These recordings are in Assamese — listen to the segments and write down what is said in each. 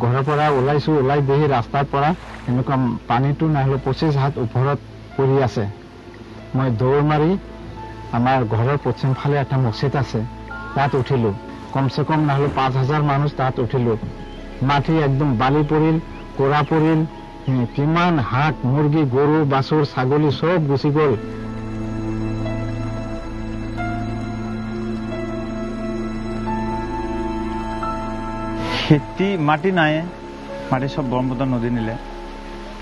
ঘৰৰ পৰা ওলাইছোঁ ওলাই দেহি ৰাস্তাৰ পৰা এনেকুৱা পানীটো নহ'লে 25 হাত ওপৰত পৰি আছে মই দৌৰ মাৰি আমাৰ ঘৰৰ পশ্চিম ফালে এটা মছজিদ আছে তাত উঠিলোঁ কমসে কম নহ'লে 5000 মানুহ তাত উঠিলোঁ মাটি একদম বালি পৰিল কোৰা পৰিল কিমান হাঁহ মুৰ্গী গৰু বাছুৰ ছাগলী সব গুচি গ'ল খেতি মাটি নাই মাটি সব ব্ৰহ্মপুত্ৰ নদী নিলে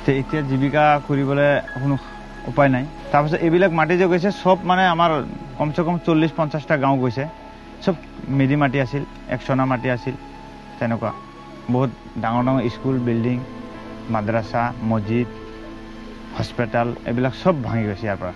তে এতিয়া জীৱিকা কৰিবলৈ কোনো উপায় নাই তাৰপিছত এইবিলাক মাটি যে গৈছে সব মানে আমাৰ কমসে কম 40-50টা গাঁও গৈছে সব মেদি মাটি আছিল একচনা মাটি আছিল তেনেকুৱা বহুত ডাঙৰ ডাঙৰ স্কুল বিল্ডিং মাদ্ৰাসা মছজিদ হস্পিটাল এইবিলাক সব ভাঙি গৈছে ইয়াৰ পৰা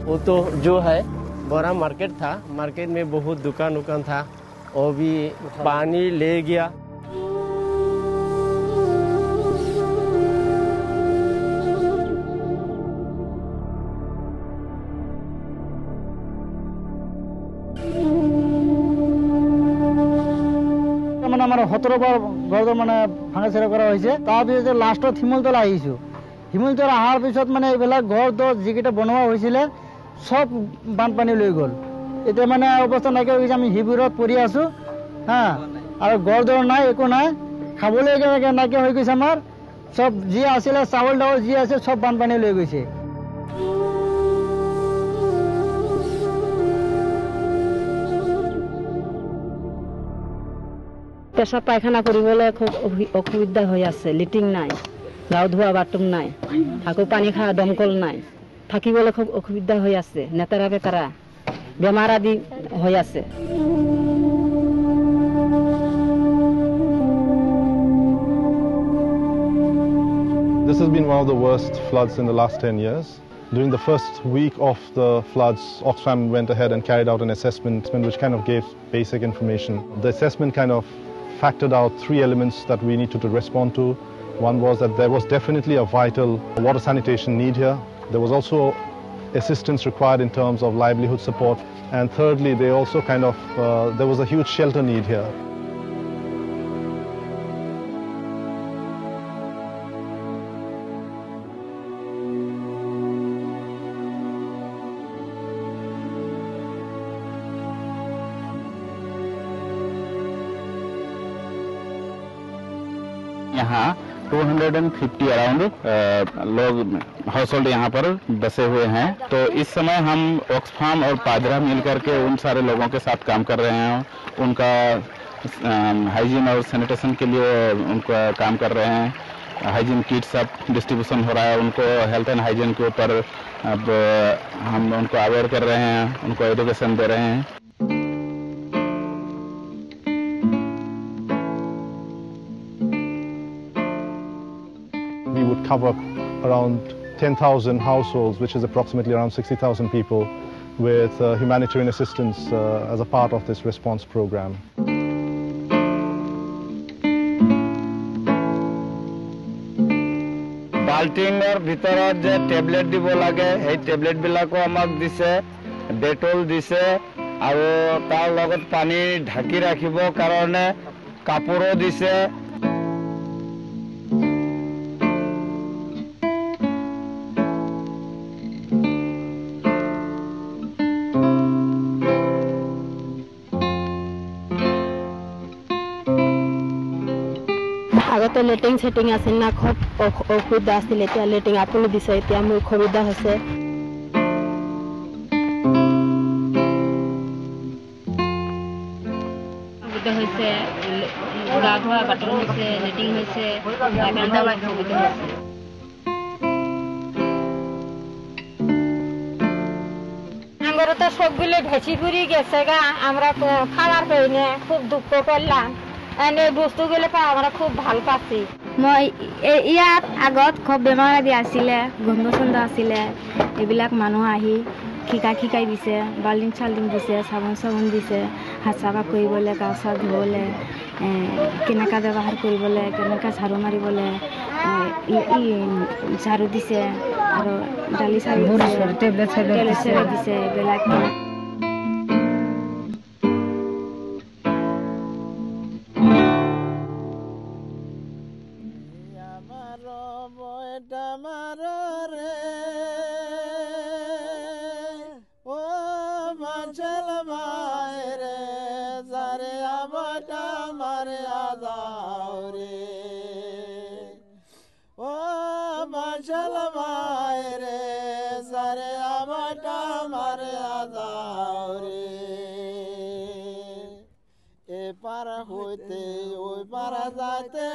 वो तो जो है बड़ा मार्केट था मार्केट में बहुत दुकान था वो भी पानी ले गया মানে আমার 17 বার ঘর মানে ভাঙাচেরা করা হয়েছে তারপরে লাস্টত হিমলতলা আহিছো হিমলতলা আহাৰ পিছত মানে এইবিলাক ঘৰ দৰ যিকেইটা বনোৱা হৈছিলে সব বানপানী লৈ গ'ল এতিয়া মানে অৱস্থা নাইকিয়া হৈ গৈছে আমি শিবিৰত পৰি আছো হা আৰু ঘৰ দৰ নাই একো নাই খাবলৈ নাইকিয়া হৈ গৈছে আমাৰ সব যি আছিলে চাউল দাউল যি আছে সব বানপানী লৈ গৈছে পেশাব পায়খানা কৰিবলৈ খুব অসুবিধা হৈ আছে লিটিং নাই গাঁও ধোৱা বাথৰুম নাই আকৌ পানী খোৱা দমকল নাই থাকিবলৈ খুব অসুবিধা হৈ আছে নেতাৰা বেতাৰা বেমাৰ আদি হৈ আছে This has been one of the worst floods in the last 10 years. During the first week of the floods, Oxfam went ahead and carried out an assessment which kind of gave basic information. The assessment kind of factored out 3 elements that we needed to respond to. One was that there was definitely a vital water sanitation need here. There was also assistance required in terms of livelihood support. And thirdly, they also there was a huge shelter need here. यहाँ 250 अराउंड लोग हाउस होल्ड यहाँ पर बसे हुए हैं तो इस समय हम ऑक्सफाम और पादरा मिलकर के उन सारे लोगों के साथ काम कर रहे हैं उनका हाइजीन और सैनिटेशन के लिए उनका काम कर रहे हैं हाइजीन किट सब डिस्ट्रीब्यूशन हो रहा है उनको हेल्थ एंड हाइजीन के ऊपर अब हम उनको अवेयर कर रहे हैं उनको एजुकेशन दे रहे हैं We would cover around 10,000 households, which is approximately around 60,000 people, with humanitarian assistance as a part of this response program. বাল্টিঙৰ ভিতৰত যে টেবলেট দিব লাগে সেই টেবলেট বিলাকো আমাক দিছে ডেটল দিছে আৰু তাৰ লগত পানী ঢাকি ৰাখিবৰ কাৰণে কাপোৰো দিছে আগতে লেটিং সেটিং আছিল না খুব অসুবিধা আছিল এতিয়া লেটিং আপুনি দিছে এতিয়া মোৰ সুবিধা হৈছে সুবিধা হৈছে গা ধোৱা বাথৰুম হৈছে লেটিং হৈছে সুবিধা হৈছে আমরা তো সবগুলো ভেসি ঘুরি গেছে গা আমরা তো খাওয়ার পাইনি খুব দুঃখ করলাম এনে বস্তুগুলো পাই আমরা খুব ভাল পাচ্ছি মই ইয়াত আগত খুব বেমাৰ আদি আছিলে গন্ধ চন্ধ আছিলে এইবিলাক মানুহ আহি শিকাই দিছে বাল্টিং চাল্টিং দিছে চাবোন দিছে হাত চাফা কৰিবলৈ গা চা ধুবলৈ কেনেকৈ ব্যৱহাৰ কৰিবলৈ কেনেকৈ ঝাৰু মাৰিবলৈ ঝাড়ু দিছে আৰু ডালি চাৰি টেবলেট দিছে এইবিলাক এপাৰ হইতে ওই পাৰা যাইতে